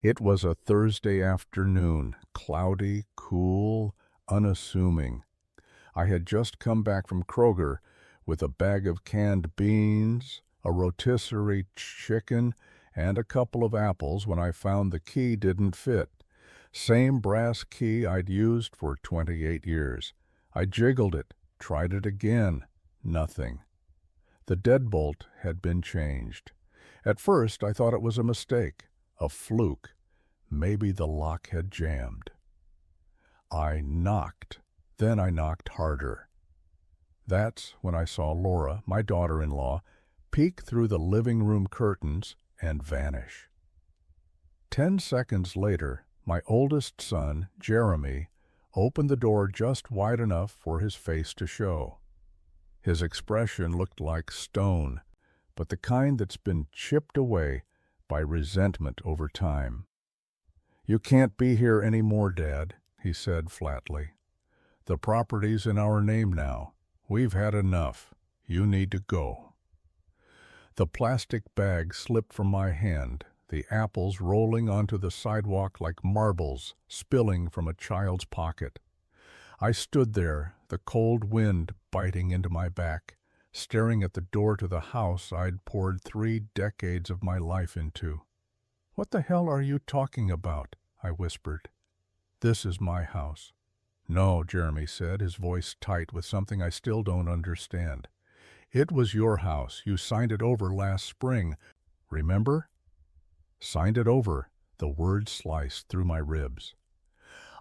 It was a Thursday afternoon, cloudy, cool, unassuming. I had just come back from Kroger with a bag of canned beans, a rotisserie chicken, and a couple of apples when I found the key didn't fit. Same brass key I'd used for 28 years. I jiggled it, tried it again. Nothing. The deadbolt had been changed. At first I thought it was a mistake, a fluke. Maybe the lock had jammed. I knocked. Then I knocked harder. That's when I saw Laura, my daughter-in-law, peek through the living room curtains and vanish. 10 seconds later, my oldest son, Jeremy, opened the door just wide enough for his face to show. His expression looked like stone, but the kind that's been chipped away by resentment over time. "You can't be here any more, Dad," he said flatly. "The property's in our name now. We've had enough. You need to go." The plastic bag slipped from my hand, the apples rolling onto the sidewalk like marbles spilling from a child's pocket. I stood there, the cold wind biting into my back, staring at the door to the house I'd poured 3 decades of my life into. "What the hell are you talking about?" I whispered. "This is my house." "No," Jeremy said, his voice tight with something I still don't understand. "It was your house. You signed it over last spring. Remember?" Signed it over. The word sliced through my ribs.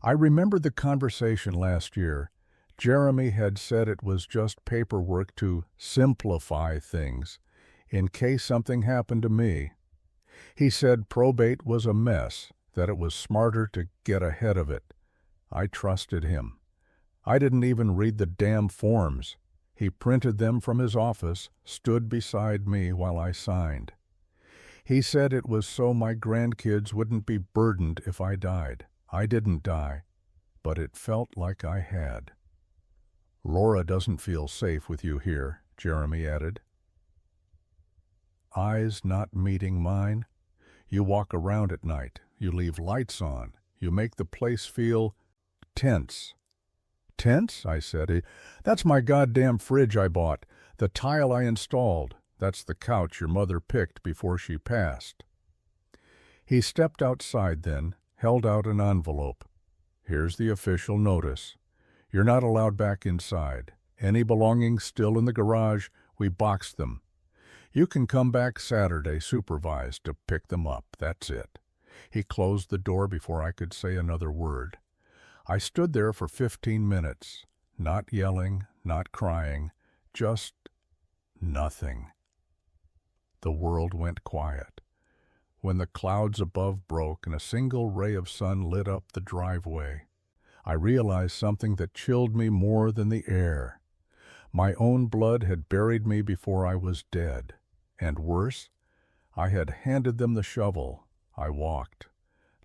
I remembered the conversation last year. Jeremy had said it was just paperwork to simplify things, in case something happened to me. He said probate was a mess, that it was smarter to get ahead of it. I trusted him. I didn't even read the damn forms. He printed them from his office, stood beside me while I signed. He said it was so my grandkids wouldn't be burdened if I died. I didn't die, but it felt like I had. "Laura doesn't feel safe with you here," Jeremy added. Eyes not meeting mine. "You walk around at night. You leave lights on. You make the place feel tense." "Tense?" I said. "That's my goddamn fridge I bought. The tile I installed. That's the couch your mother picked before she passed." He stepped outside then, held out an envelope. "Here's the official notice. You're not allowed back inside. Any belongings still in the garage, we boxed them. You can come back Saturday supervised to pick them up. That's it." He closed the door before I could say another word. I stood there for 15 minutes, not yelling, not crying, just nothing. The world went quiet. When the clouds above broke and a single ray of sun lit up the driveway, I realized something that chilled me more than the air. My own blood had buried me before I was dead. And worse, I had handed them the shovel. I walked,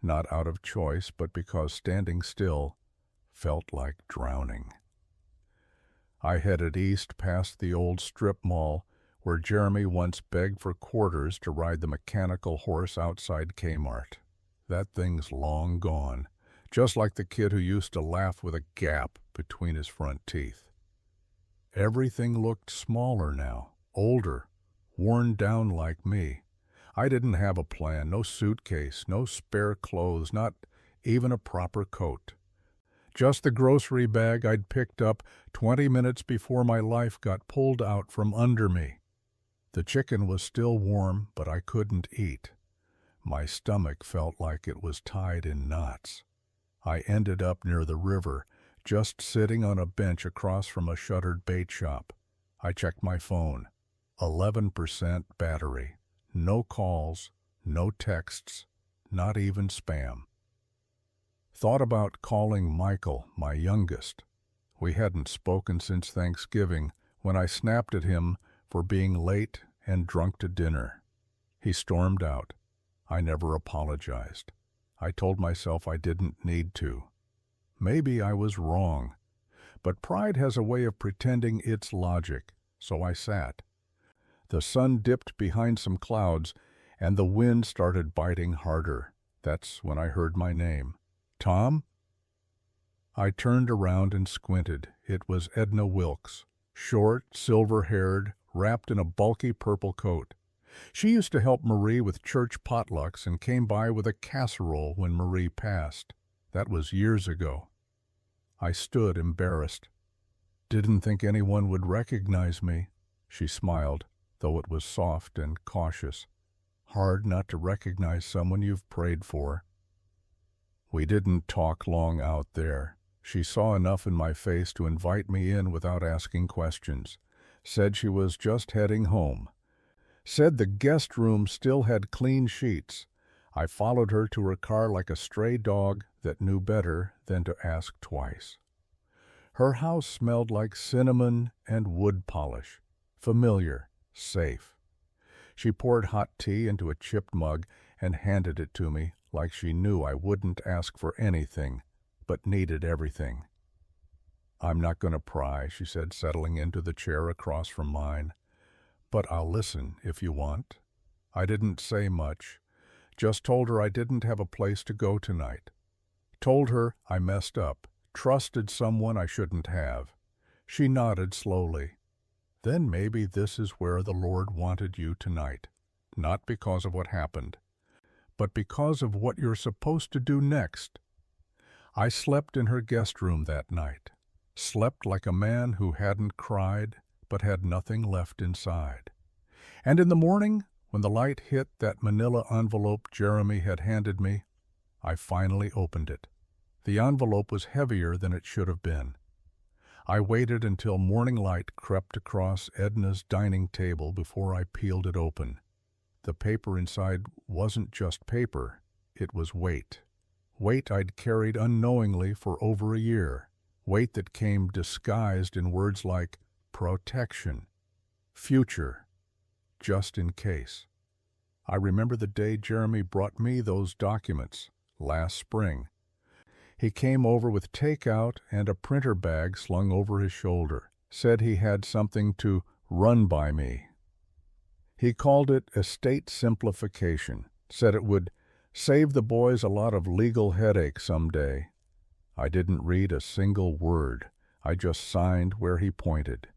not out of choice, but because standing still felt like drowning. I headed east past the old strip mall where Jeremy once begged for quarters to ride the mechanical horse outside Kmart. That thing's long gone, just like the kid who used to laugh with a gap between his front teeth. Everything looked smaller now, older, worn down like me. I didn't have a plan, no suitcase, no spare clothes, not even a proper coat. Just the grocery bag I'd picked up 20 minutes before my life got pulled out from under me. The chicken was still warm, but I couldn't eat. My stomach felt like it was tied in knots. I ended up near the river, just sitting on a bench across from a shuttered bait shop. I checked my phone. 11% battery. No calls, no texts, not even spam. Thought about calling Michael, my youngest. We hadn't spoken since Thanksgiving, when I snapped at him for being late and drunk to dinner. He stormed out. I never apologized. I told myself I didn't need to. Maybe I was wrong, but pride has a way of pretending it's logic, so I sat. The sun dipped behind some clouds, and the wind started biting harder. That's when I heard my name. Tom? I turned around and squinted. It was Edna Wilkes, short, silver-haired, wrapped in a bulky purple coat. She used to help Marie with church potlucks and came by with a casserole when Marie passed. That was years ago. I stood embarrassed. Didn't think anyone would recognize me. She smiled, though it was soft and cautious. Hard not to recognize someone you've prayed for. We didn't talk long out there. She saw enough in my face to invite me in without asking questions. Said she was just heading home. Said the guest room still had clean sheets. I followed her to her car like a stray dog that knew better than to ask twice. Her house smelled like cinnamon and wood polish. Familiar, safe. She poured hot tea into a chipped mug and handed it to me like she knew I wouldn't ask for anything, but needed everything. I'm not going to pry, she said, settling into the chair across from mine. But I'll listen if you want. I didn't say much. Just told her I didn't have a place to go tonight. Told her I messed up, trusted someone I shouldn't have. She nodded slowly. Then maybe this is where the Lord wanted you tonight. Not because of what happened, but because of what you're supposed to do next. I slept in her guest room that night. Slept like a man who hadn't cried, but had nothing left inside. And in the morning, when the light hit that manila envelope Jeremy had handed me, I finally opened it. The envelope was heavier than it should have been. I waited until morning light crept across Edna's dining table before I peeled it open. The paper inside wasn't just paper, it was weight. Weight I'd carried unknowingly for over a year. Weight that came disguised in words like protection, future, just in case. I remember the day Jeremy brought me those documents, last spring. He came over with takeout and a printer bag slung over his shoulder. Said he had something to run by me. He called it estate simplification. Said it would save the boys a lot of legal headache someday. I didn't read a single word. I just signed where he pointed.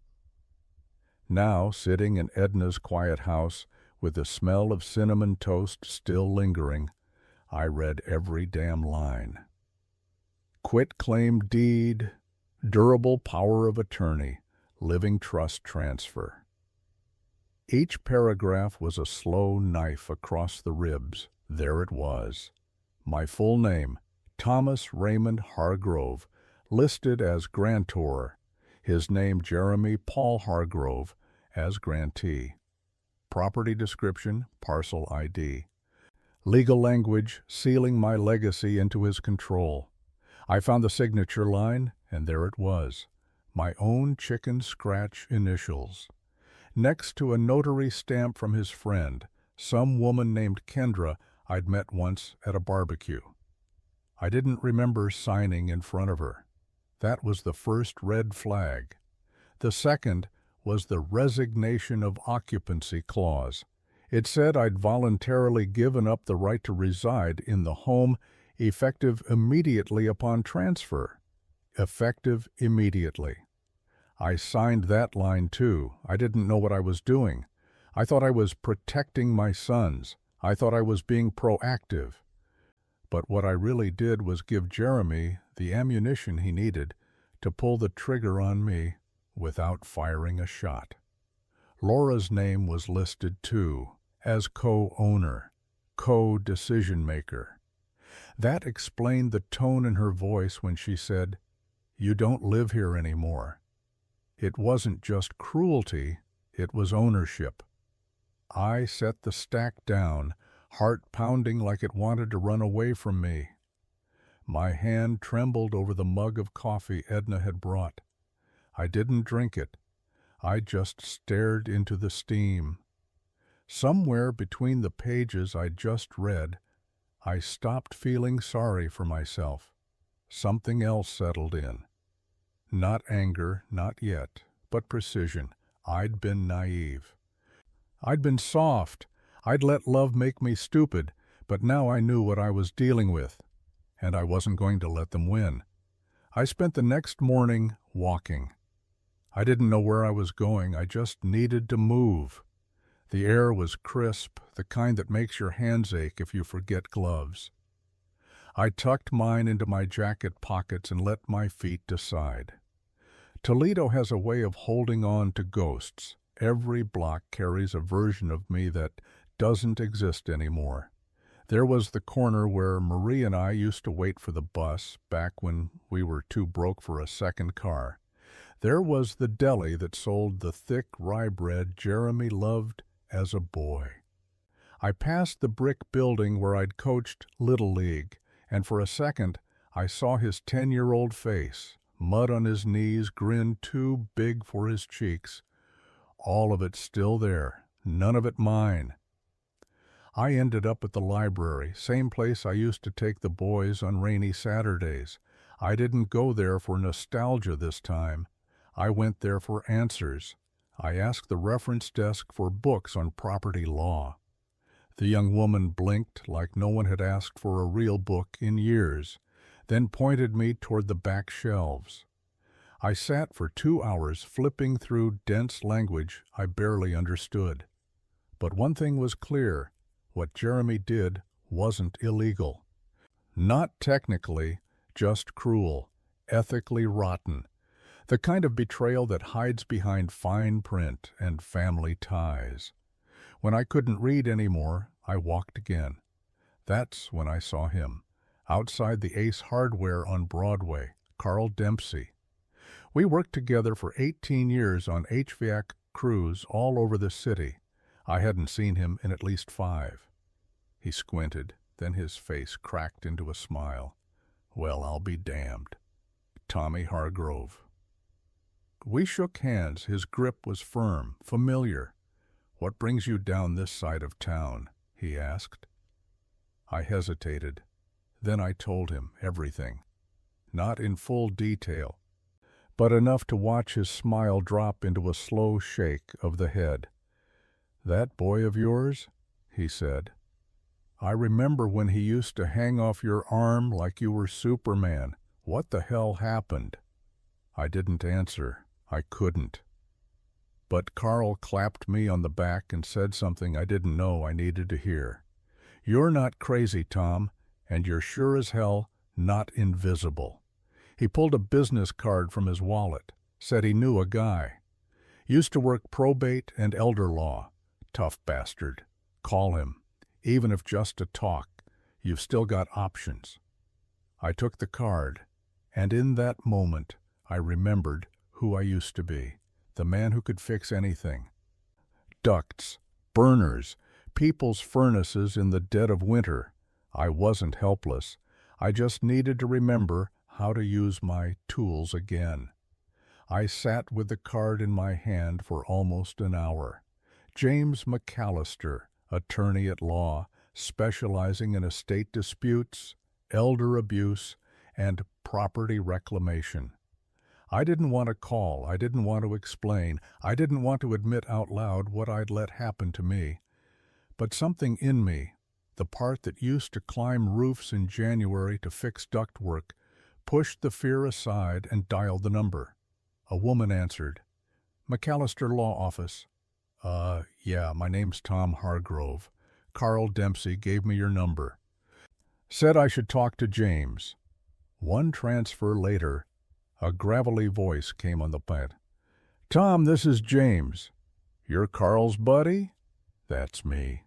Now, sitting in Edna's quiet house, with the smell of cinnamon toast still lingering, I read every damn line. Quitclaim deed, durable power of attorney, living trust transfer. Each paragraph was a slow knife across the ribs. There it was. My full name, Thomas Raymond Hargrove, listed as grantor. His name Jeremy Paul Hargrove as grantee. Property description, parcel ID. Legal language sealing my legacy into his control. I found the signature line, and there it was. My own chicken scratch initials. Next to a notary stamp from his friend, some woman named Kendra I'd met once at a barbecue. I didn't remember signing in front of her. That was the first red flag. The second was the resignation of occupancy clause. It said I'd voluntarily given up the right to reside in the home effective immediately upon transfer. Effective immediately. I signed that line too. I didn't know what I was doing. I thought I was protecting my sons. I thought I was being proactive. But what I really did was give Jeremy the ammunition he needed to pull the trigger on me without firing a shot. Laura's name was listed too, as co-owner, co-decision-maker. That explained the tone in her voice when she said, "You don't live here anymore." It wasn't just cruelty, it was ownership. I set the stack down, heart pounding like it wanted to run away from me. My hand trembled over the mug of coffee Edna had brought. I didn't drink it. I just stared into the steam. Somewhere between the pages I just read, I stopped feeling sorry for myself. Something else settled in. Not anger, not yet, but precision. I'd been naive. I'd been soft. I'd let love make me stupid, But now I knew what I was dealing with, and I wasn't going to let them win. I spent the next morning walking. I didn't know where I was going. I just needed to move. The air was crisp, the kind that makes your hands ache if you forget gloves. I tucked mine into my jacket pockets and let my feet decide. Toledo has a way of holding on to ghosts. Every block carries a version of me that doesn't exist anymore. There was the corner where Marie and I used to wait for the bus back when we were too broke for a second car. There was the deli that sold the thick rye bread Jeremy loved as a boy. I passed the brick building where I'd coached Little League, and for a second I saw his 10-year-old face, mud on his knees, grin too big for his cheeks. All of it still there, none of it mine. I ended up at the library, same place I used to take the boys on rainy Saturdays. I didn't go there for nostalgia this time. I went there for answers. I asked the reference desk for books on property law. The young woman blinked like no one had asked for a real book in years, then pointed me toward the back shelves. I sat for 2 hours flipping through dense language I barely understood. But one thing was clear. What Jeremy did wasn't illegal. Not technically, just cruel, ethically rotten. The kind of betrayal that hides behind fine print and family ties. When I couldn't read anymore, I walked again. That's when I saw him, outside the Ace Hardware on Broadway, Carl Dempsey. We worked together for 18 years on HVAC crews all over the city. I hadn't seen him in at least 5. He squinted, then his face cracked into a smile. Well, I'll be damned. Tommy Hargrove. We shook hands. His grip was firm, familiar. What brings you down this side of town? He asked. I hesitated. Then I told him everything. Not in full detail, but enough to watch his smile drop into a slow shake of the head. That boy of yours? He said. I remember when he used to hang off your arm like you were Superman. What the hell happened? I didn't answer. I couldn't. But Carl clapped me on the back and said something I didn't know I needed to hear. You're not crazy, Tom, and you're sure as hell not invisible. He pulled a business card from his wallet, said he knew a guy. Used to work probate and elder law. Tough bastard. Call him. Even if just to talk, you've still got options. I took the card, and in that moment I remembered who I used to be, the man who could fix anything. Ducts, burners, people's furnaces in the dead of winter. I wasn't helpless. I just needed to remember how to use my tools again. I sat with the card in my hand for almost an hour. James McAllister, attorney at law, specializing in estate disputes, elder abuse, and property reclamation. I didn't want to call. I didn't want to explain. I didn't want to admit out loud what I'd let happen to me. But something in me, the part that used to climb roofs in January to fix ductwork, pushed the fear aside and dialed the number. A woman answered. McAllister Law Office. Yeah, my name's Tom Hargrove. Carl Dempsey gave me your number. Said I should talk to James. One transfer later, a gravelly voice came on the plant. Tom, this is James. You're Carl's buddy? That's me.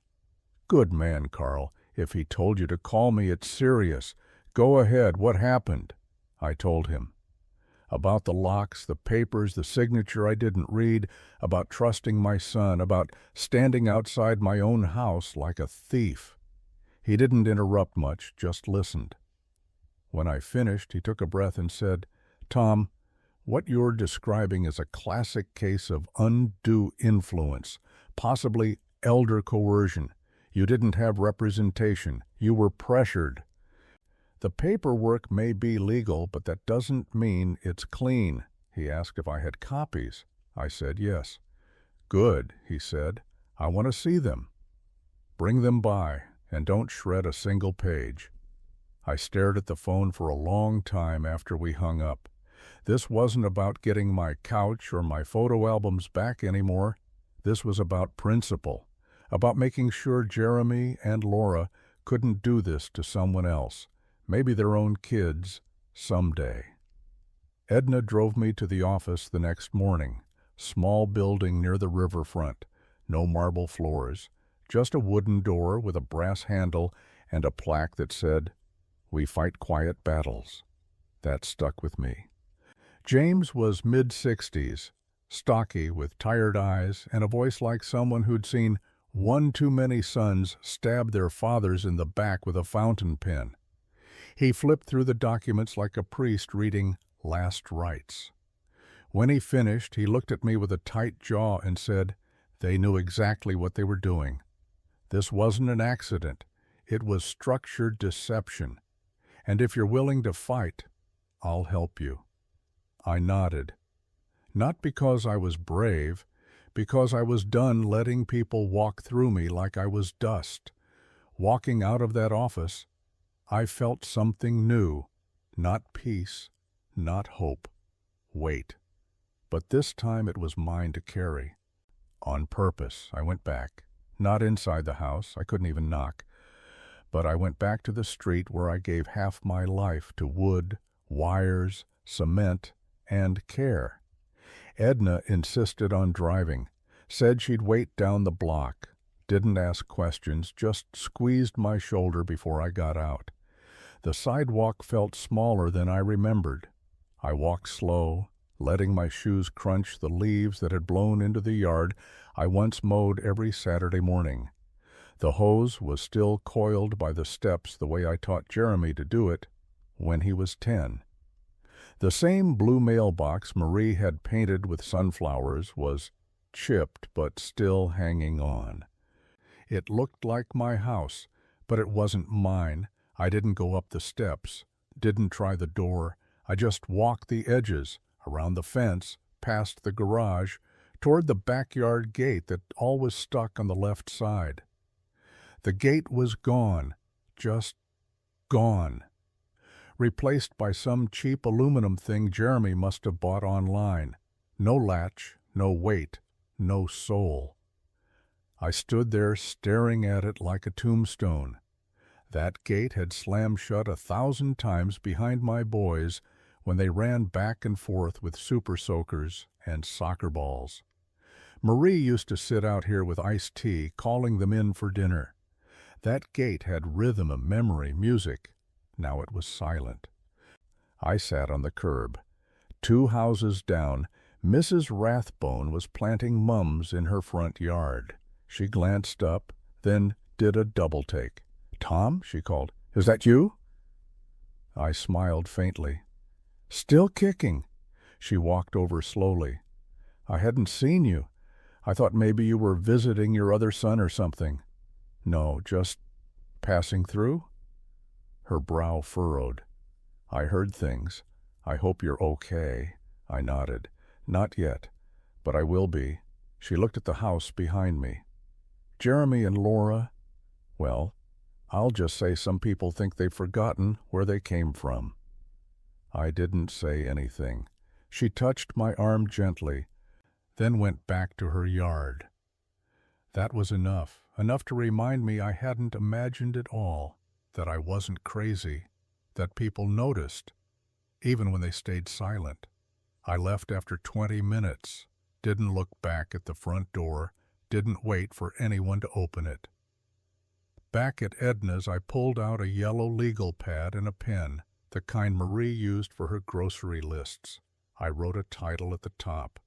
Good man, Carl. If he told you to call me, it's serious. Go ahead, what happened? I told him. About the locks, the papers, the signature I didn't read, about trusting my son, about standing outside my own house like a thief. He didn't interrupt much, just listened. When I finished, he took a breath and said, Tom, what you're describing is a classic case of undue influence, possibly elder coercion. You didn't have representation. You were pressured. The paperwork may be legal, but that doesn't mean it's clean. He asked if I had copies. I said yes. Good, he said. I want to see them. Bring them by, and don't shred a single page." I stared at the phone for a long time after we hung up. This wasn't about getting my couch or my photo albums back anymore. This was about principle, about making sure Jeremy and Laura couldn't do this to someone else, maybe their own kids, someday. Edna drove me to the office the next morning. Small building near the riverfront, no marble floors, just a wooden door with a brass handle and a plaque that said, "We fight quiet battles." That stuck with me. James was mid-60s, stocky with tired eyes and a voice like someone who'd seen one too many sons stab their fathers in the back with a fountain pen. He flipped through the documents like a priest reading last rites. When he finished, he looked at me with a tight jaw and said, "They knew exactly what they were doing. This wasn't an accident. It was structured deception. And if you're willing to fight, I'll help you." I nodded. Not because I was brave, because I was done letting people walk through me like I was dust. Walking out of that office, I felt something new, not peace, not hope, weight. But this time it was mine to carry. On purpose, I went back. Not inside the house, I couldn't even knock. But I went back to the street where I gave half my life to wood, wires, cement, and care. Edna insisted on driving, said she'd wait down the block, didn't ask questions, just squeezed my shoulder before I got out. The sidewalk felt smaller than I remembered. I walked slow, letting my shoes crunch the leaves that had blown into the yard I once mowed every Saturday morning. The hose was still coiled by the steps the way I taught Jeremy to do it when he was 10. The same blue mailbox Marie had painted with sunflowers was chipped but still hanging on. It looked like my house, but it wasn't mine. I didn't go up the steps, didn't try the door. I just walked the edges, around the fence, past the garage, toward the backyard gate that always stuck on the left side. The gate was gone, just gone. Replaced by some cheap aluminum thing Jeremy must have bought online. No latch, no weight, no soul. I stood there staring at it like a tombstone. That gate had slammed shut 1,000 times behind my boys when they ran back and forth with super soakers and soccer balls. Marie used to sit out here with iced tea, calling them in for dinner. That gate had rhythm, memory, music. Now it was silent. I sat on the curb. 2 houses down, Mrs. Rathbone was planting mums in her front yard. She glanced up, then did a double-take. "Tom," she called, "is that you?" I smiled faintly. "Still kicking." She walked over slowly. "I hadn't seen you. I thought maybe you were visiting your other son or something." "No, just passing through?" Her brow furrowed. "I heard things. I hope you're okay." I nodded. "Not yet, but I will be." She looked at the house behind me. "Jeremy and Laura, well, I'll just say some people think they've forgotten where they came from." I didn't say anything. She touched my arm gently, then went back to her yard. That was enough to remind me I hadn't imagined it all, that I wasn't crazy, that people noticed, even when they stayed silent. I left after 20 minutes, didn't look back at the front door, didn't wait for anyone to open it. Back at Edna's, I pulled out a yellow legal pad and a pen, the kind Marie used for her grocery lists. I wrote a title at the top.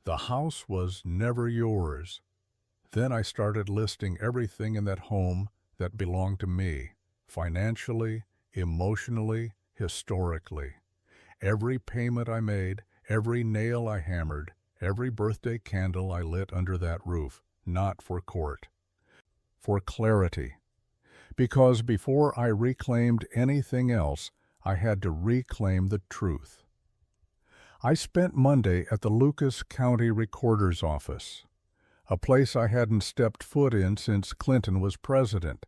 The house was never yours. Then I started listing everything in that home that belonged to me, financially, emotionally, historically. Every payment I made, every nail I hammered, every birthday candle I lit under that roof, not for court. For clarity. Because before I reclaimed anything else, I had to reclaim the truth. I spent Monday at the Lucas County Recorder's Office, a place I hadn't stepped foot in since Clinton was president.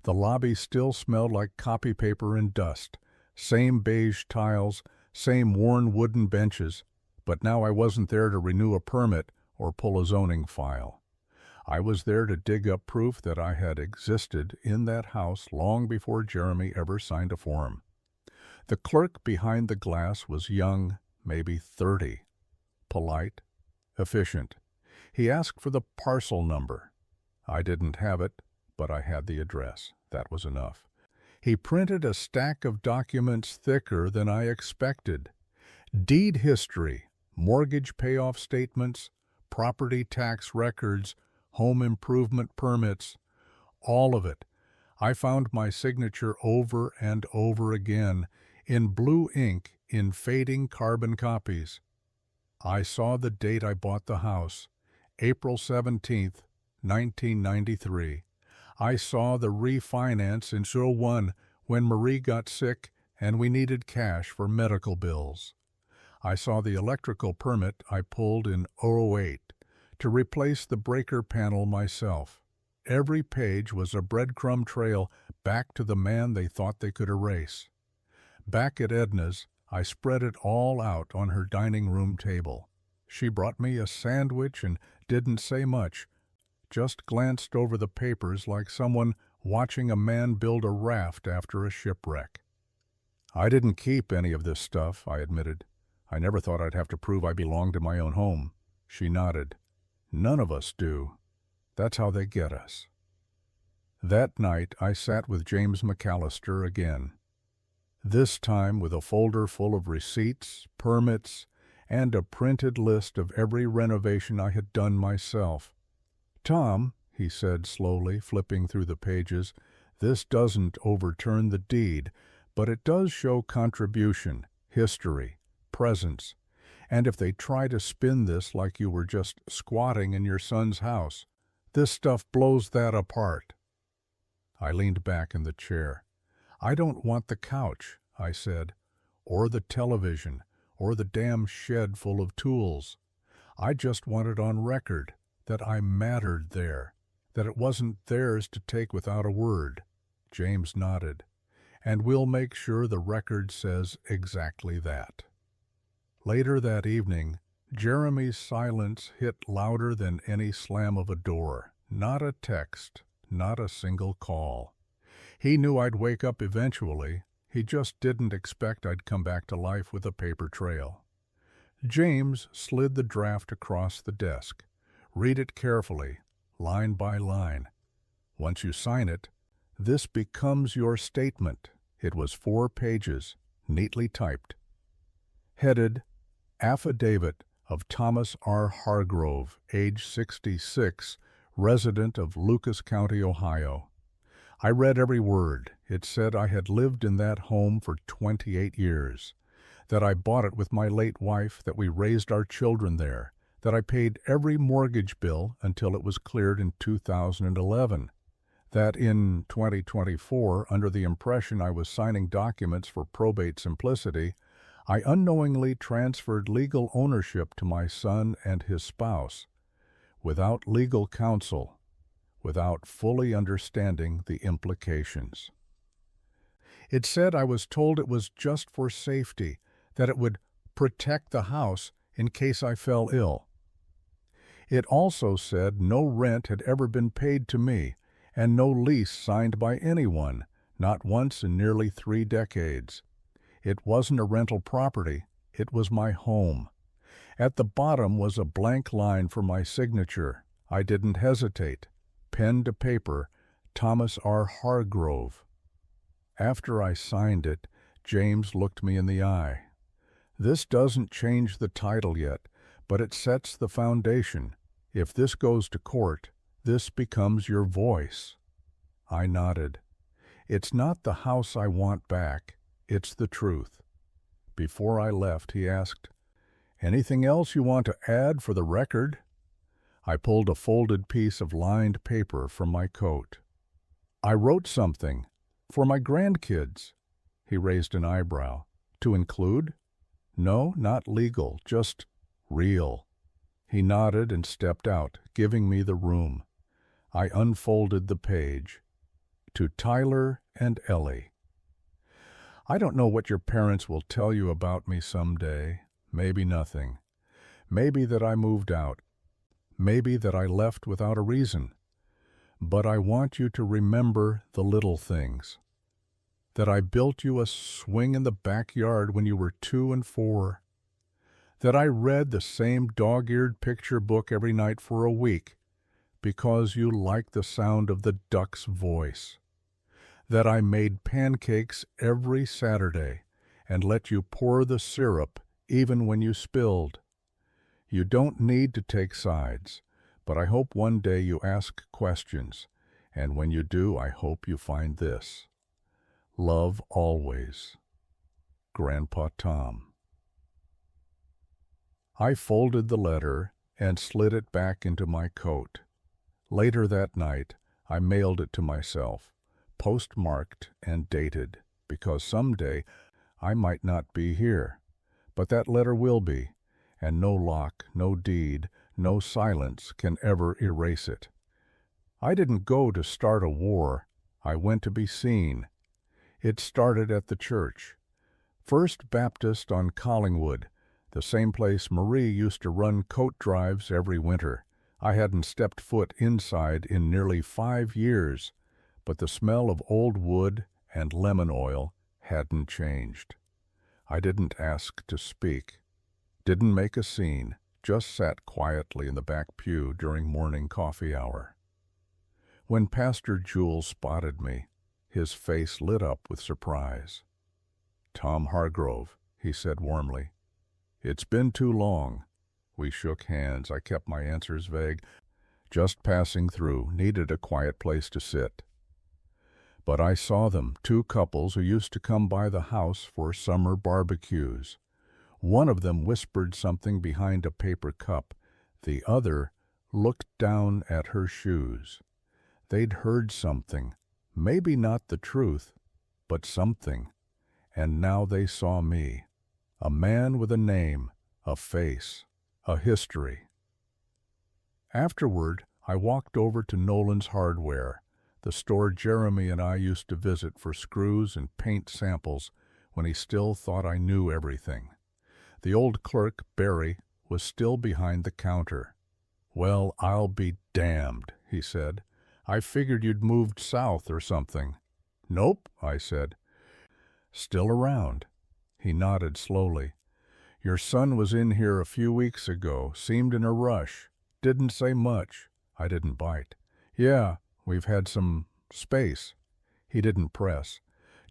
The lobby still smelled like copy paper and dust. Same beige tiles, same worn wooden benches, but now I wasn't there to renew a permit or pull a zoning file. I was there to dig up proof that I had existed in that house long before Jeremy ever signed a form. The clerk behind the glass was young, maybe 30, polite, efficient. He asked for the parcel number. I didn't have it, but I had the address. That was enough. He printed a stack of documents thicker than I expected. Deed history, mortgage payoff statements, property tax records, home improvement permits, all of it. I found my signature over and over again, in blue ink in fading carbon copies. I saw the date I bought the house, April 17th, 1993. I saw the refinance in 2001 when Marie got sick and we needed cash for medical bills. I saw the electrical permit I pulled in 2008 to replace the breaker panel myself. Every page was a breadcrumb trail back to the man they thought they could erase. Back at Edna's, I spread it all out on her dining room table. She brought me a sandwich and didn't say much, just glanced over the papers like someone watching a man build a raft after a shipwreck. I didn't keep any of this stuff, I admitted. I never thought I'd have to prove I belonged in my own home. She nodded. None of us do. That's how they get us. That night I sat with James McAllister again. This time with a folder full of receipts, permits, and a printed list of every renovation I had done myself. Tom, he said slowly, flipping through the pages, this doesn't overturn the deed, but it does show contribution, history, presence. And if they try to spin this like you were just squatting in your son's house, this stuff blows that apart. I leaned back in the chair. I don't want the couch, I said, or the television, or the damn shed full of tools. I just want it on record that I mattered there, that it wasn't theirs to take without a word. James nodded. And we'll make sure the record says exactly that. Later that evening, Jeremy's silence hit louder than any slam of a door. Not a text, not a single call. He knew I'd wake up eventually. He just didn't expect I'd come back to life with a paper trail. James slid the draft across the desk. Read it carefully, line by line. Once you sign it, this becomes your statement. It was 4 pages, neatly typed. Headed, Affidavit of Thomas R. Hargrove, age 66, resident of Lucas County, Ohio. I read every word. It said I had lived in that home for 28 years, that I bought it with my late wife, that we raised our children there, that I paid every mortgage bill until it was cleared in 2011, that in 2024, under the impression I was signing documents for probate simplicity, I unknowingly transferred legal ownership to my son and his spouse, without legal counsel, without fully understanding the implications. It said I was told it was just for safety, that it would protect the house in case I fell ill. It also said no rent had ever been paid to me, and no lease signed by anyone, not once in nearly 3 decades. It wasn't a rental property, it was my home. At the bottom was a blank line for my signature. I didn't hesitate. Pen to paper, Thomas R. Hargrove. After I signed it, James looked me in the eye. This doesn't change the title yet, but it sets the foundation. If this goes to court, this becomes your voice. I nodded. It's not the house I want back. It's the truth. Before I left, he asked, "Anything else you want to add for the record?" I pulled a folded piece of lined paper from my coat. "I wrote something. For my grandkids." He raised an eyebrow. "To include?" "No, not legal, just real." He nodded and stepped out, giving me the room. I unfolded the page. To Tyler and Ellie. I don't know what your parents will tell you about me someday. Maybe nothing. Maybe that I moved out. Maybe that I left without a reason. But I want you to remember the little things. That I built you a swing in the backyard when you were 2 and 4. That I read the same dog-eared picture book every night for a week because you liked the sound of the duck's voice. That I made pancakes every Saturday and let you pour the syrup even when you spilled. You don't need to take sides, but I hope one day you ask questions, and when you do, I hope you find this. Love always. Grandpa Tom. I folded the letter and slid it back into my coat. Later that night, I mailed it to myself, postmarked and dated, because someday I might not be here, but that letter will be, and no lock, no deed, no silence can ever erase it. I didn't go to start a war. I went to be seen. It started at the church. First Baptist on Collingwood, the same place Marie used to run coat drives every winter. I hadn't stepped foot inside in nearly 5 years, but the smell of old wood and lemon oil hadn't changed. I didn't ask to speak, didn't make a scene, just sat quietly in the back pew during morning coffee hour. When Pastor Jewell spotted me, his face lit up with surprise. "Tom Hargrove," he said warmly. "It's been too long." We shook hands. I kept my answers vague. Just passing through, needed a quiet place to sit. But I saw them, 2 couples who used to come by the house for summer barbecues. One of them whispered something behind a paper cup. The other looked down at her shoes. They'd heard something, maybe not the truth, but something. And now they saw me, a man with a name, a face, a history. Afterward, I walked over to Nolan's Hardware, the store Jeremy and I used to visit for screws and paint samples when he still thought I knew everything. The old clerk, Barry, was still behind the counter. "Well, I'll be damned," he said. "I figured you'd moved south or something." "Nope," I said. "Still around?" He nodded slowly. "Your son was in here a few weeks ago, seemed in a rush. Didn't say much." I didn't bite. "Yeah, we've had some space." He didn't press.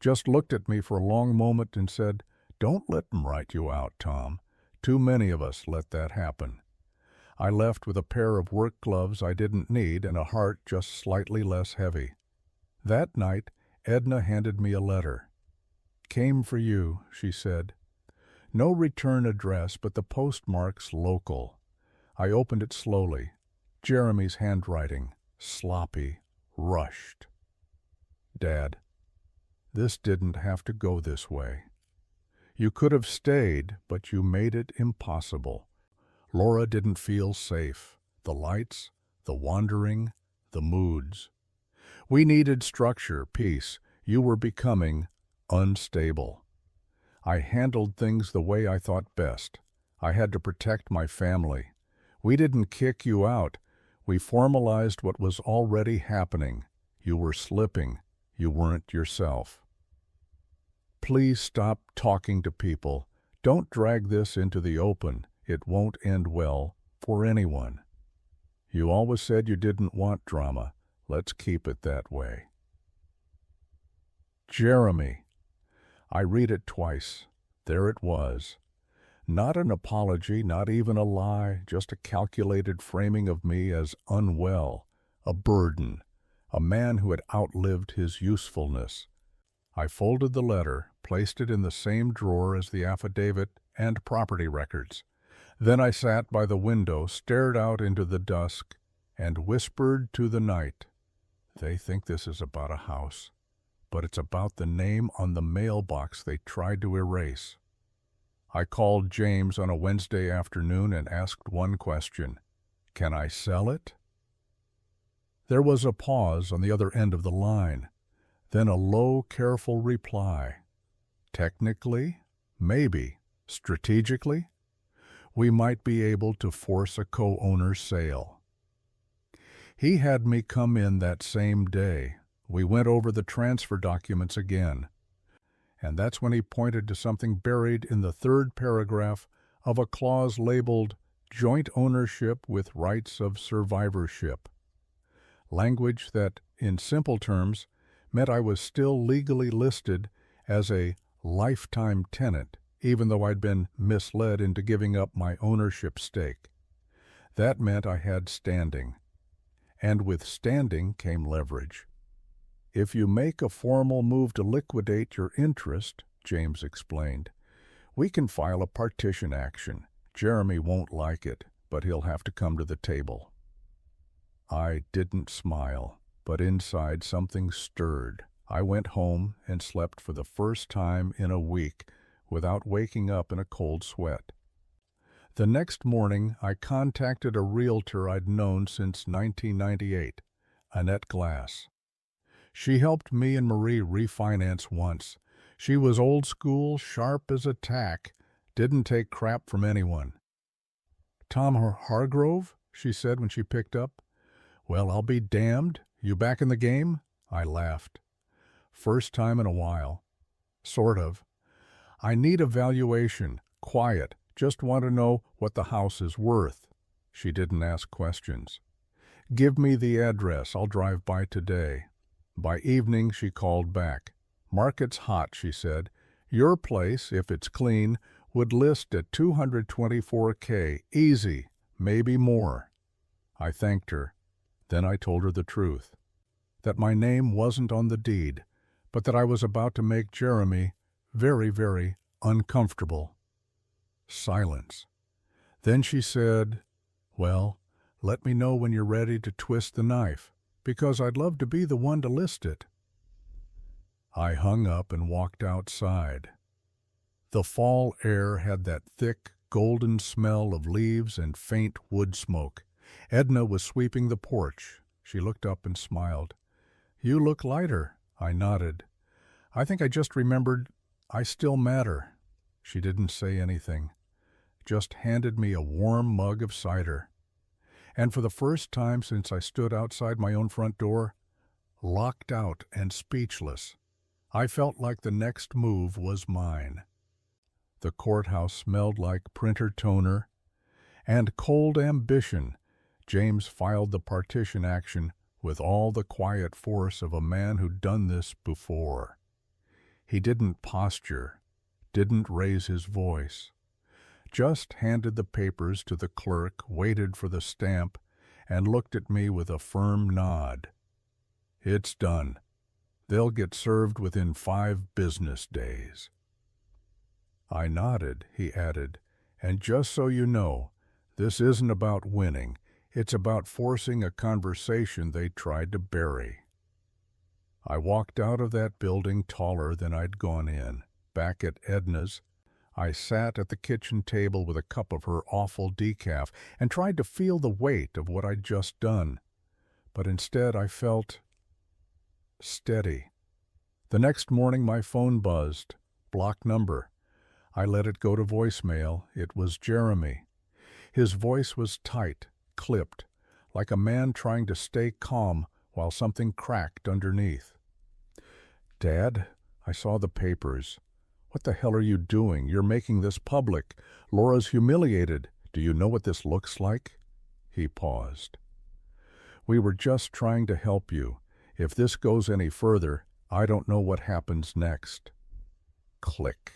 Just looked at me for a long moment and said, "Don't let them write you out, Tom. Too many of us let that happen." I left with a pair of work gloves I didn't need and a heart just slightly less heavy. That night, Edna handed me a letter. "Came for you," she said. No return address, but the postmark's local. I opened it slowly. Jeremy's handwriting, sloppy, rushed. "Dad, this didn't have to go this way. You could have stayed, but you made it impossible. Laura didn't feel safe. The lights, the wandering, the moods. We needed structure, peace. You were becoming unstable. I handled things the way I thought best. I had to protect my family. We didn't kick you out. We formalized what was already happening. You were slipping. You weren't yourself. Please stop talking to people. Don't drag this into the open. It won't end well for anyone. You always said you didn't want drama. Let's keep it that way." Jeremy. I read it twice. There it was. Not an apology, not even a lie, just a calculated framing of me as unwell, a burden, a man who had outlived his usefulness. I folded the letter, placed it in the same drawer as the affidavit and property records. Then I sat by the window, stared out into the dusk, and whispered to the night, "They think this is about a house, but it's about the name on the mailbox they tried to erase." I called James on a Wednesday afternoon and asked one question: "Can I sell it?" There was a pause on the other end of the line. Then a low, careful reply. Technically, maybe. Strategically, we might be able to force a co-owner's sale. He had me come in that same day. We went over the transfer documents again. And that's when he pointed to something buried in the third paragraph of a clause labeled joint ownership with rights of survivorship. Language that, in simple terms, meant I was still legally listed as a lifetime tenant, even though I'd been misled into giving up my ownership stake. That meant I had standing. And with standing came leverage. If you make a formal move to liquidate your interest, James explained, we can file a partition action. Jeremy won't like it, but he'll have to come to the table. I didn't smile, but inside something stirred. I went home and slept for the first time in a week without waking up in a cold sweat. The next morning, I contacted a realtor I'd known since 1998, Annette Glass. She helped me and Marie refinance once. She was old school, sharp as a tack, didn't take crap from anyone. Tom Hargrove, she said when she picked up. Well, I'll be damned. You back in the game? I laughed. First time in a while. Sort of. I need a valuation. Quiet. Just want to know what the house is worth. She didn't ask questions. Give me the address. I'll drive by today. By evening, she called back. Market's hot, she said. Your place, if it's clean, would list at $224K. Easy. Maybe more. I thanked her. Then I told her the truth. That my name wasn't on the deed, but that I was about to make Jeremy very, very uncomfortable. Silence. Then she said, well, let me know when you're ready to twist the knife, because I'd love to be the one to list it. I hung up and walked outside. The fall air had that thick, golden smell of leaves and faint wood smoke. Edna was sweeping the porch. She looked up and smiled. You look lighter. I nodded. I think I just remembered I still matter. She didn't say anything, just handed me a warm mug of cider. And for the first time since I stood outside my own front door, locked out and speechless, I felt like the next move was mine. The courthouse smelled like printer toner and cold ambition. James filed the partition action with all the quiet force of a man who'd done this before. He didn't posture, didn't raise his voice, just handed the papers to the clerk, waited for the stamp, and looked at me with a firm nod. It's done. They'll get served within 5 business days. I nodded, he added, and just so you know, this isn't about winning. It's about forcing a conversation they tried to bury. I walked out of that building taller than I'd gone in. Back at Edna's, I sat at the kitchen table with a cup of her awful decaf and tried to feel the weight of what I'd just done. But instead I felt steady. The next morning my phone buzzed. Block number. I let it go to voicemail. It was Jeremy. His voice was tight, clipped, like a man trying to stay calm while something cracked underneath. Dad, I saw the papers. What the hell are you doing? You're making this public. Laura's humiliated. Do you know what this looks like? He paused. We were just trying to help you. If this goes any further, I don't know what happens next. Click.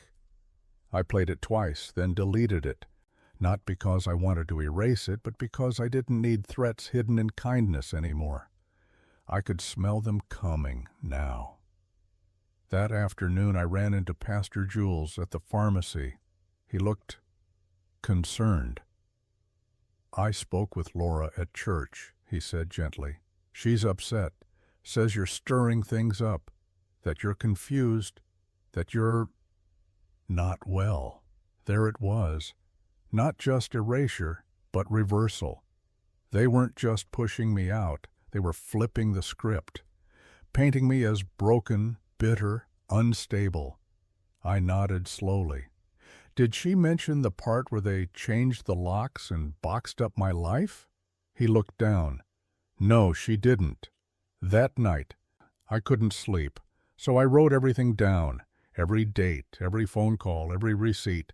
I played it twice, then deleted it. Not because I wanted to erase it, but because I didn't need threats hidden in kindness anymore. I could smell them coming now. That afternoon I ran into Pastor Jules at the pharmacy. He looked concerned. I spoke with Laura at church, he said gently. She's upset, says you're stirring things up, that you're confused, that you're not well. There it was. Not just erasure, but reversal. They weren't just pushing me out, they were flipping the script, painting me as broken, bitter, unstable. I nodded slowly. Did she mention the part where they changed the locks and boxed up my life? He looked down. No, she didn't. That night, I couldn't sleep, so I wrote everything down. Every date, every phone call, every receipt,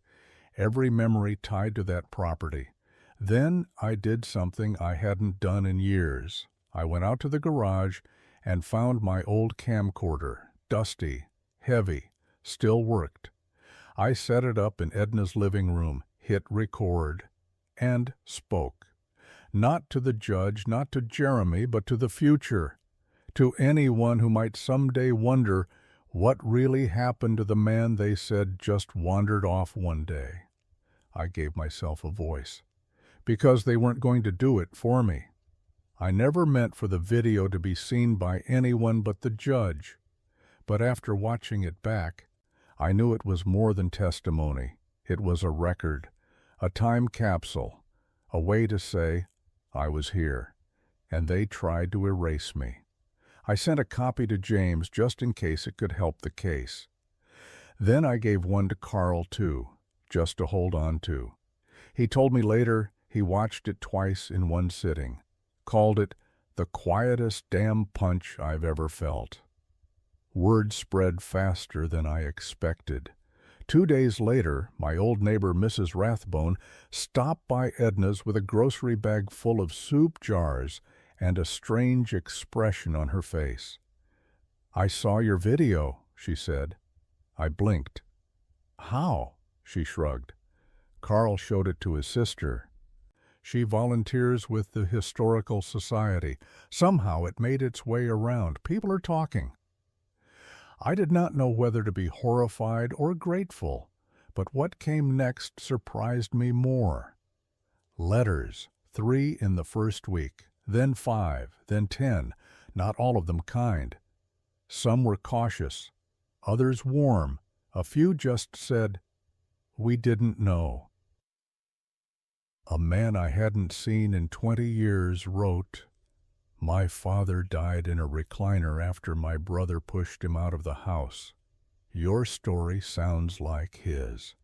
every memory tied to that property. Then I did something I hadn't done in years. I went out to the garage and found my old camcorder, dusty, heavy, still worked. I set it up in Edna's living room, hit record, and spoke. Not to the judge, not to Jeremy, but to the future. To anyone who might someday wonder what really happened to the man they said just wandered off one day. I gave myself a voice, because they weren't going to do it for me. I never meant for the video to be seen by anyone but the judge. But after watching it back, I knew it was more than testimony. It was a record, a time capsule, a way to say, I was here, and they tried to erase me. I sent a copy to James just in case it could help the case. Then I gave one to Carl too, just to hold on to. He told me later he watched it twice in one sitting, called it the quietest damn punch I've ever felt. Word spread faster than I expected. 2 days later, my old neighbor Mrs. Rathbone stopped by Edna's with a grocery bag full of soup jars and a strange expression on her face. I saw your video, she said. I blinked. How? She shrugged. Carl showed it to his sister. She volunteers with the Historical Society. Somehow it made its way around. People are talking. I did not know whether to be horrified or grateful, but what came next surprised me more. Letters, 3 in the first week, then 5, then 10, not all of them kind. Some were cautious, others warm. A few just said, "We didn't know." A man I hadn't seen in 20 years wrote, "My father died in a recliner after my brother pushed him out of the house. Your story sounds like his."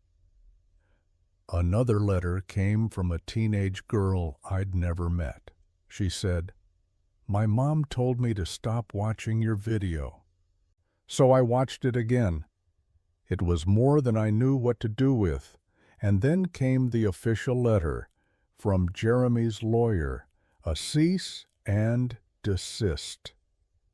Another letter came from a teenage girl I'd never met. She said, "My mom told me to stop watching your video. So I watched it again. It was more than I knew what to do with. And then came the official letter from Jeremy's lawyer, a cease and desist,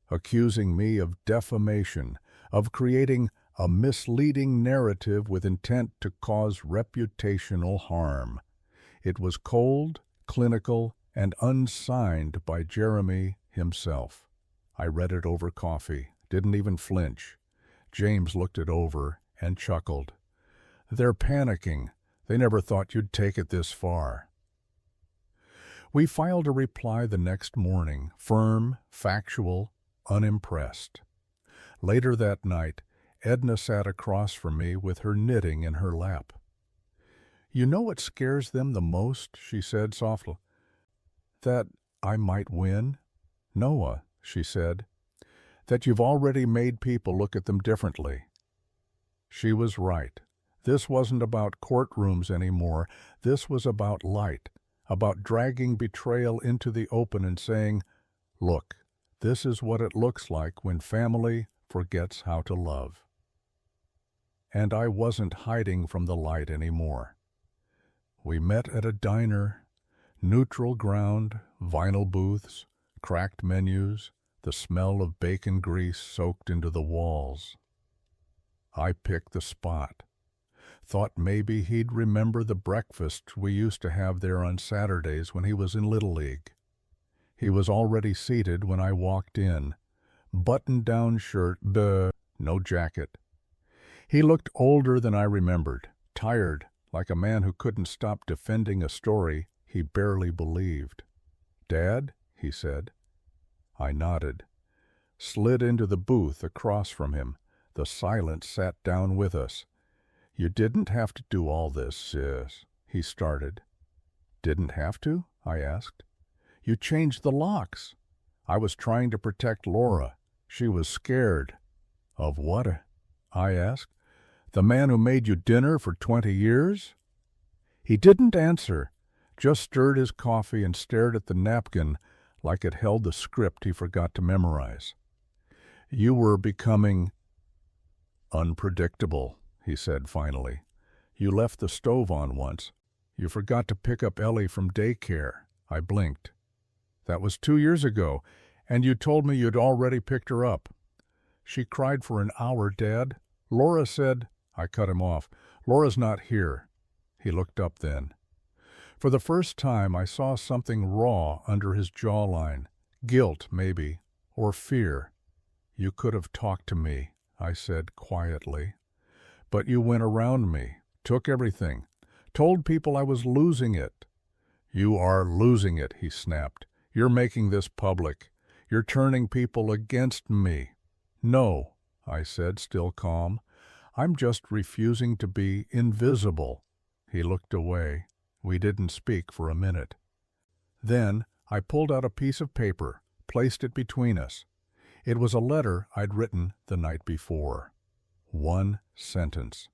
accusing me of defamation, of creating a misleading narrative with intent to cause reputational harm. It was cold, clinical, and unsigned by Jeremy himself. I read it over coffee, didn't even flinch. James looked it over and chuckled. They're panicking. They never thought you'd take it this far. We filed a reply the next morning, firm, factual, unimpressed. Later that night, Edna sat across from me with her knitting in her lap. "You know what scares them the most?" she said softly. "That I might win." "Noah," she said, "that you've already made people look at them differently." She was right. This wasn't about courtrooms anymore. This was about light, about dragging betrayal into the open and saying, "Look, this is what it looks like when family forgets how to love." And I wasn't hiding from the light anymore. We met at a diner, neutral ground, vinyl booths, cracked menus, the smell of bacon grease soaked into the walls. I picked the spot. Thought maybe he'd remember the breakfast we used to have there on Saturdays when he was in Little League. He was already seated when I walked in, button-down shirt, no jacket. He looked older than I remembered, tired, like a man who couldn't stop defending a story he barely believed. "Dad?" he said. I nodded, slid into the booth across from him. The silence sat down with us. "You didn't have to do all this, sis," he started. "Didn't have to?" I asked. "You changed the locks. I was trying to protect Laura. She was scared." Of what? I asked. The man who made you dinner for 20 years? He didn't answer, just stirred his coffee and stared at the napkin like it held the script he forgot to memorize. You were becoming unpredictable, he said finally. You left the stove on once. You forgot to pick up Ellie from daycare. I blinked. That was 2 years ago, and you told me you'd already picked her up. She cried for an hour, Dad. Laura said... I cut him off. Laura's not here. He looked up then. For the first time, I saw something raw under his jawline. Guilt, maybe, or fear. You could have talked to me, I said quietly. But you went around me, took everything, told people I was losing it. You are losing it, he snapped. You're making this public. You're turning people against me. No, I said, still calm. I'm just refusing to be invisible. He looked away. We didn't speak for a minute. Then I pulled out a piece of paper, placed it between us. It was a letter I'd written the night before. One sentence.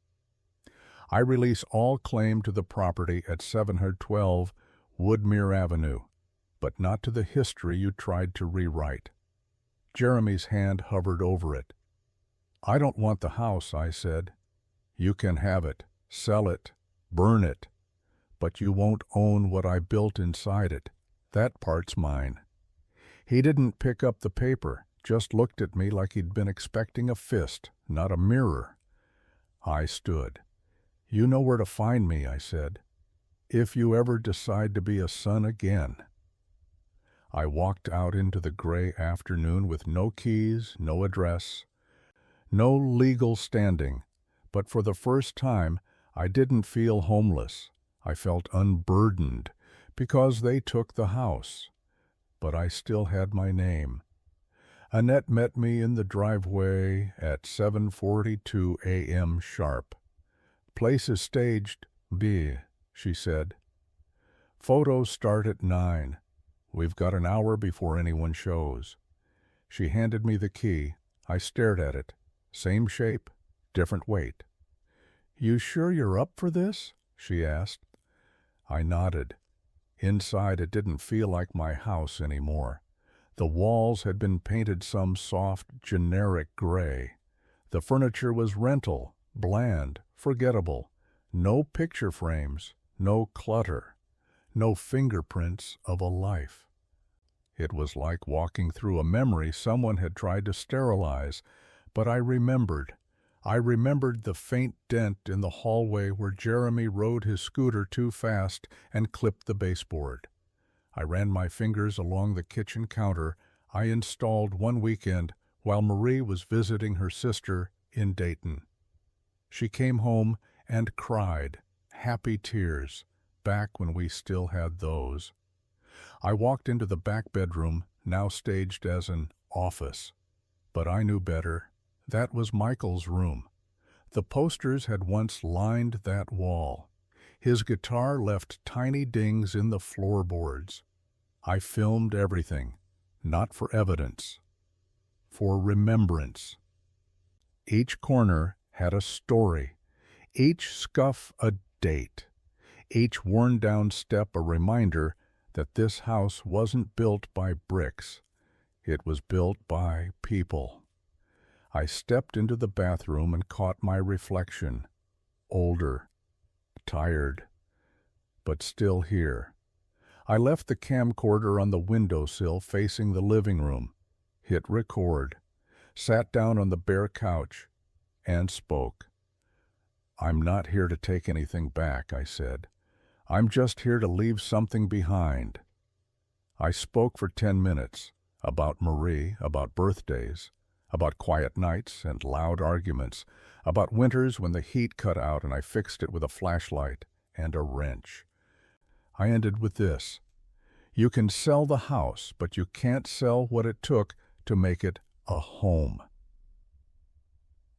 I release all claim to the property at 712 Woodmere Avenue, but not to the history you tried to rewrite. Jeremy's hand hovered over it. I don't want the house, I said. You can have it, sell it, burn it, but you won't own what I built inside it. That part's mine. He didn't pick up the paper, just looked at me like he'd been expecting a fist, not a mirror. I stood. You know where to find me, I said, if you ever decide to be a son again. I walked out into the gray afternoon with no keys, no address, no legal standing, but for the first time I didn't feel homeless. I felt unburdened because they took the house. But I still had my name. Annette met me in the driveway at 7:42 a.m. sharp. Place is staged, B, she said. Photos start at 9. We've got an hour before anyone shows. She handed me the key. I stared at it. Same shape, different weight. You sure you're up for this? She asked. I nodded. Inside it didn't feel like my house anymore. The walls had been painted some soft, generic gray. The furniture was rental, bland, forgettable. No picture frames, no clutter, no fingerprints of a life. It was like walking through a memory someone had tried to sterilize, but I remembered. I remembered the faint dent in the hallway where Jeremy rode his scooter too fast and clipped the baseboard. I ran my fingers along the kitchen counter I installed one weekend while Marie was visiting her sister in Dayton. She came home and cried, happy tears, back when we still had those. I walked into the back bedroom, now staged as an office. But I knew better. That was Michael's room. The posters had once lined that wall. His guitar left tiny dings in the floorboards. I filmed everything, not for evidence, for remembrance. Each corner had a story, each scuff a date, each worn-down step a reminder that this house wasn't built by bricks. It was built by people. I stepped into the bathroom and caught my reflection. Older, tired, but still here. I left the camcorder on the windowsill facing the living room, hit record, sat down on the bare couch, and spoke. I'm not here to take anything back, I said. I'm just here to leave something behind. I spoke for 10 minutes, about Marie, about birthdays, about quiet nights and loud arguments, about winters when the heat cut out and I fixed it with a flashlight and a wrench. I ended with this. You can sell the house, but you can't sell what it took to make it a home.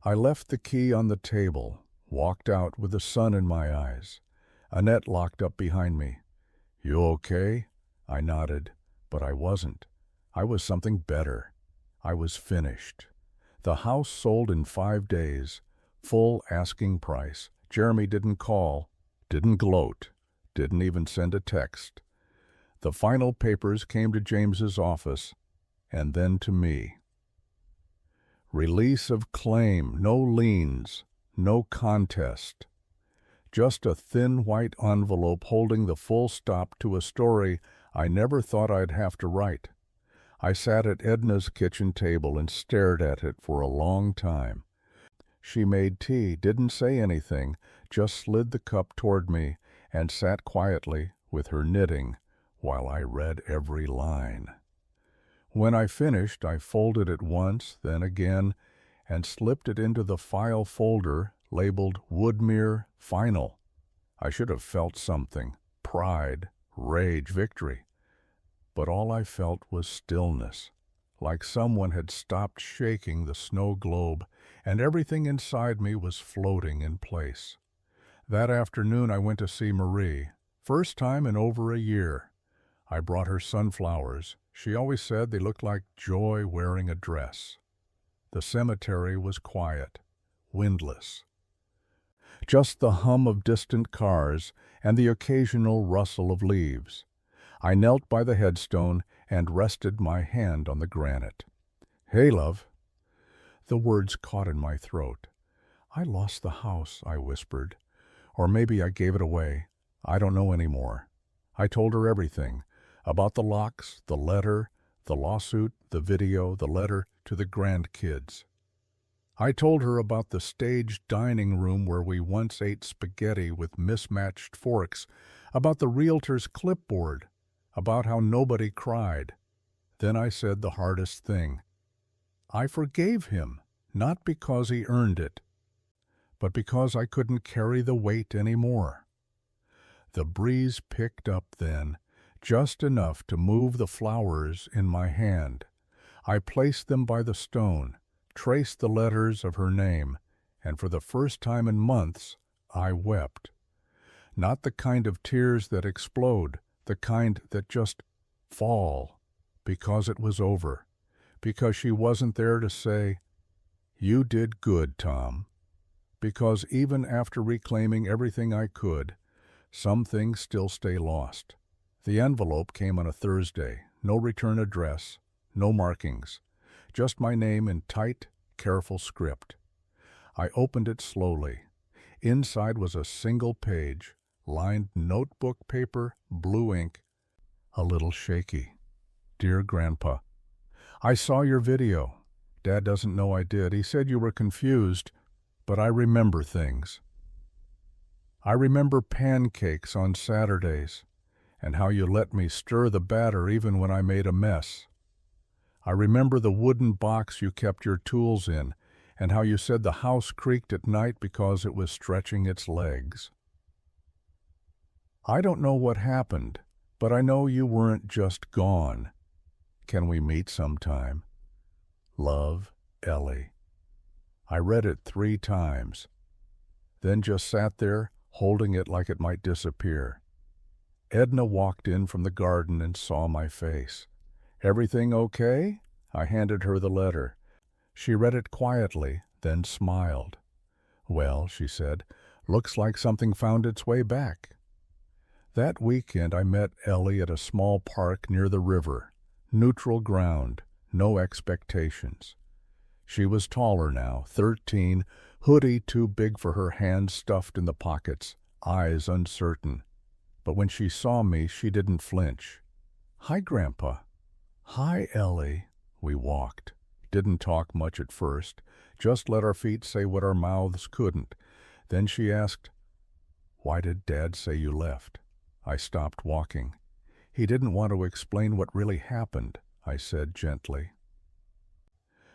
I left the key on the table, walked out with the sun in my eyes. Annette locked up behind me. You okay? I nodded, but I wasn't. I was something better. I was finished. The house sold in 5 days, full asking price. Jeremy didn't call, didn't gloat, didn't even send a text. The final papers came to James's office, and then to me. Release of claim, no liens, no contest. Just a thin white envelope holding the full stop to a story I never thought I'd have to write. I sat at Edna's kitchen table and stared at it for a long time. She made tea, didn't say anything, just slid the cup toward me and sat quietly with her knitting while I read every line. When I finished, I folded it once, then again, and slipped it into the file folder labeled Woodmere Final. I should have felt something, pride, rage, victory. But all I felt was stillness, like someone had stopped shaking the snow globe, and everything inside me was floating in place. That afternoon I went to see Marie, first time in over a year. I brought her sunflowers. She always said they looked like joy wearing a dress. The cemetery was quiet, windless. Just the hum of distant cars and the occasional rustle of leaves. I knelt by the headstone and rested my hand on the granite. "Hey, love." The words caught in my throat. "I lost the house," I whispered. "Or maybe I gave it away. I don't know anymore." I told her everything, about the locks, the letter, the lawsuit, the video, the letter to the grandkids. I told her about the staged dining room where we once ate spaghetti with mismatched forks, about the realtor's clipboard, about how nobody cried. Then I said the hardest thing. I forgave him, not because he earned it, but because I couldn't carry the weight anymore. The breeze picked up then, just enough to move the flowers in my hand. I placed them by the stone, traced the letters of her name, and for the first time in months, I wept. Not the kind of tears that explode, the kind that just fall, because it was over, because she wasn't there to say, "You did good, Tom." Because even after reclaiming everything I could, some things still stay lost. The envelope came on a Thursday, no return address, no markings, just my name in tight, careful script. I opened it slowly. Inside was a single page, lined notebook paper, blue ink, a little shaky. "Dear Grandpa, I saw your video. Dad doesn't know I did. He said you were confused, but I remember things. I remember pancakes on Saturdays, and how you let me stir the batter even when I made a mess. I remember the wooden box you kept your tools in, and how you said the house creaked at night because it was stretching its legs. I don't know what happened, but I know you weren't just gone. Can we meet sometime? Love, Ellie." I read it 3 times, then just sat there, holding it like it might disappear. Edna walked in from the garden and saw my face. "Everything okay?" I handed her the letter. She read it quietly, then smiled. "Well," she said, "looks like something found its way back." That weekend I met Ellie at a small park near the river. Neutral ground, no expectations. She was taller now, 13, hoodie too big for her hands stuffed in the pockets, eyes uncertain. But when she saw me, she didn't flinch. "Hi, Grandpa." "Hi, Ellie." We walked. Didn't talk much at first, just let our feet say what our mouths couldn't. Then she asked, "Why did Dad say you left?" I stopped walking. "He didn't want to explain what really happened," I said gently.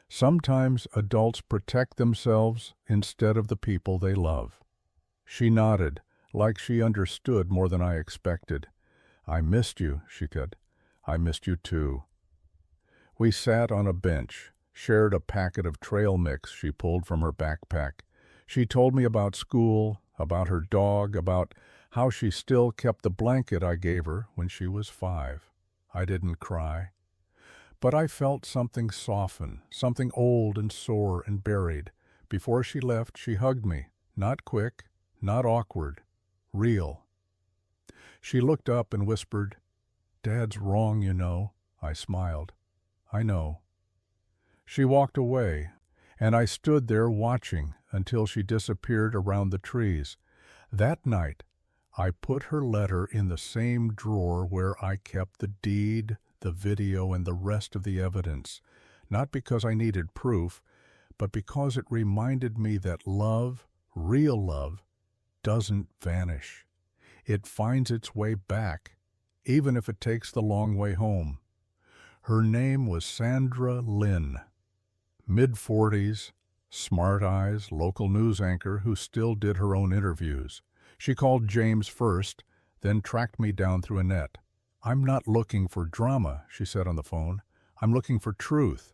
Sometimes adults protect themselves instead of the people they love. She nodded, like she understood more than I expected. "I missed you," she said. "I missed you too." We sat on a bench, shared a packet of trail mix she pulled from her backpack. She told me about school, about her dog, about how she still kept the blanket I gave her when she was 5. I didn't cry. But I felt something soften, something old and sore and buried. Before she left, she hugged me. Not quick, not awkward. Real. She looked up and whispered, "Dad's wrong, you know." I smiled. "I know." She walked away, and I stood there watching until she disappeared around the trees. That night, I put her letter in the same drawer where I kept the deed, the video, and the rest of the evidence, not because I needed proof, but because it reminded me that love, real love, doesn't vanish. It finds its way back, even if it takes the long way home. Her name was Sandra Lynn. Mid-40s, smart eyes, local news anchor who still did her own interviews. She called James first, then tracked me down through a net. "I'm not looking for drama," she said on the phone. "I'm looking for truth.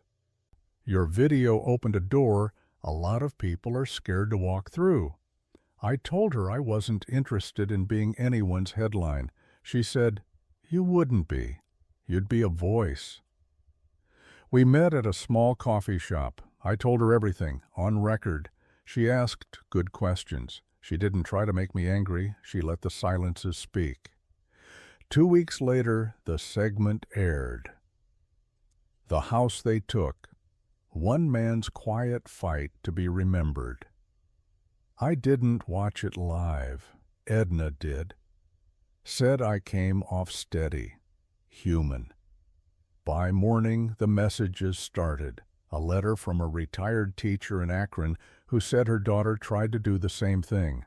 Your video opened a door a lot of people are scared to walk through." I told her I wasn't interested in being anyone's headline. She said, "You wouldn't be. You'd be a voice." We met at a small coffee shop. I told her everything, on record. She asked good questions. She didn't try to make me angry. She let the silences speak. 2 weeks later, the segment aired. The House They Took. One man's quiet fight to be remembered. I didn't watch it live. Edna did. Said I came off steady, human. By morning, the messages started. A letter from a retired teacher in Akron who said her daughter tried to do the same thing.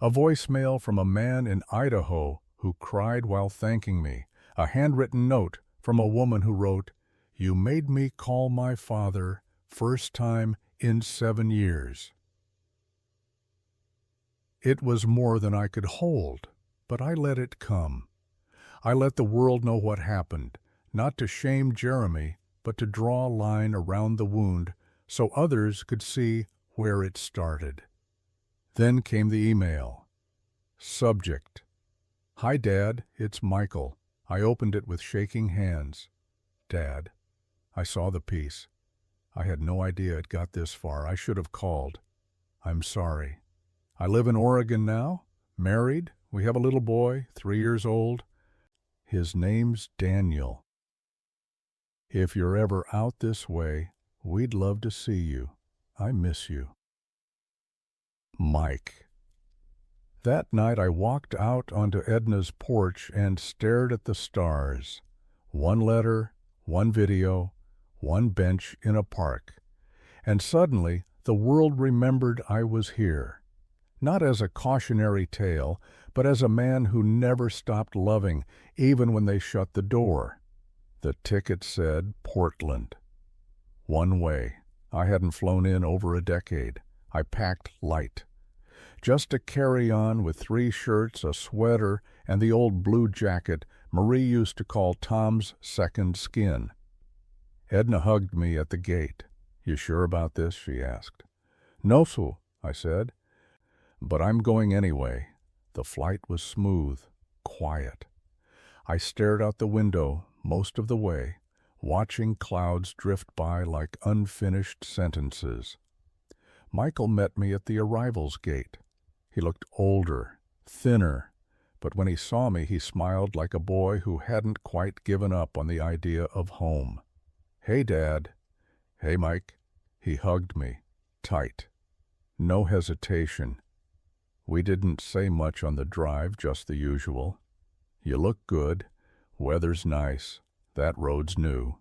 A voicemail from a man in Idaho who cried while thanking me. A handwritten note from a woman who wrote, "You made me call my father, first time in 7 years." It was more than I could hold, but I let it come. I let the world know what happened, not to shame Jeremy, but to draw a line around the wound so others could see where it started. Then came the email. Subject: "Hi, Dad, it's Michael." I opened it with shaking hands. "Dad." I saw the piece. I had no idea it got this far. I should have called. "I'm sorry. I live in Oregon now, married. We have a little boy, 3 years old. His name's Daniel. If you're ever out this way, we'd love to see you. I miss you. Mike." That night I walked out onto Edna's porch and stared at the stars. One letter, one video, one bench in a park. And suddenly the world remembered I was here. Not as a cautionary tale, but as a man who never stopped loving, even when they shut the door. The ticket said Portland. One way. I hadn't flown in over a decade. I packed light. Just to carry on with 3 shirts, a sweater, and the old blue jacket Marie used to call Tom's second skin. Edna hugged me at the gate. "You sure about this?" she asked. "No, so," I said. "But I'm going anyway." The flight was smooth, quiet. I stared out the window most of the way, watching clouds drift by like unfinished sentences. Michael met me at the arrivals gate. He looked older, thinner, but when he saw me, he smiled like a boy who hadn't quite given up on the idea of home. "Hey, Dad." "Hey, Mike." He hugged me, tight. No hesitation. We didn't say much on the drive, just the usual. "You look good. Weather's nice. That road's new."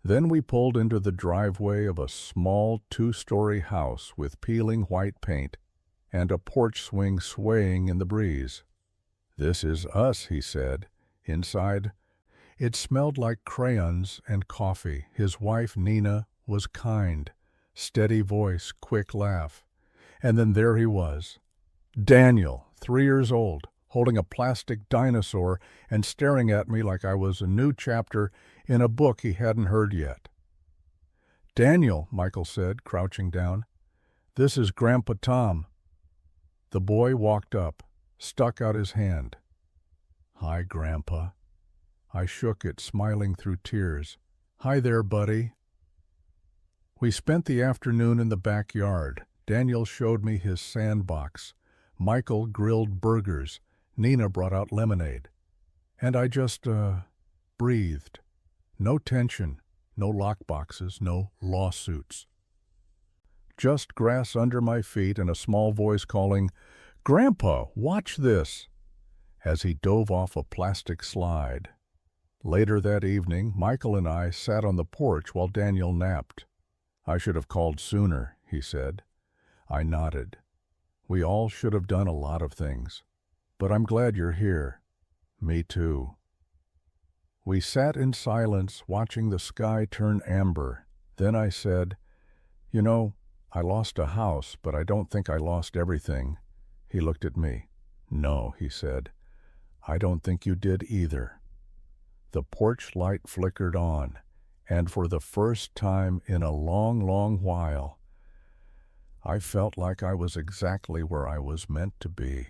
Then we pulled into the driveway of a small 2-story house with peeling white paint and a porch swing swaying in the breeze. "This is us," he said. Inside, it smelled like crayons and coffee. His wife, Nina, was kind. Steady voice, quick laugh. And then there he was. Daniel, 3 years old, holding a plastic dinosaur and staring at me like I was a new chapter in a book he hadn't heard yet. "Daniel," Michael said, crouching down, "this is Grandpa Tom." The boy walked up, stuck out his hand. "Hi, Grandpa." I shook it, smiling through tears. "Hi there, buddy." We spent the afternoon in the backyard. Daniel showed me his sandbox. Michael grilled burgers. Nina brought out lemonade. And I just, breathed. No tension, no lockboxes, no lawsuits. Just grass under my feet and a small voice calling, "Grandpa, watch this," as he dove off a plastic slide. Later that evening, Michael and I sat on the porch while Daniel napped. "I should have called sooner," he said. I nodded. "We all should have done a lot of things. But I'm glad you're here." "Me too." We sat in silence, watching the sky turn amber. Then I said, "You know, I lost a house, but I don't think I lost everything." He looked at me. "No," he said, "I don't think you did either." The porch light flickered on, and for the first time in a long, long while, I felt like I was exactly where I was meant to be.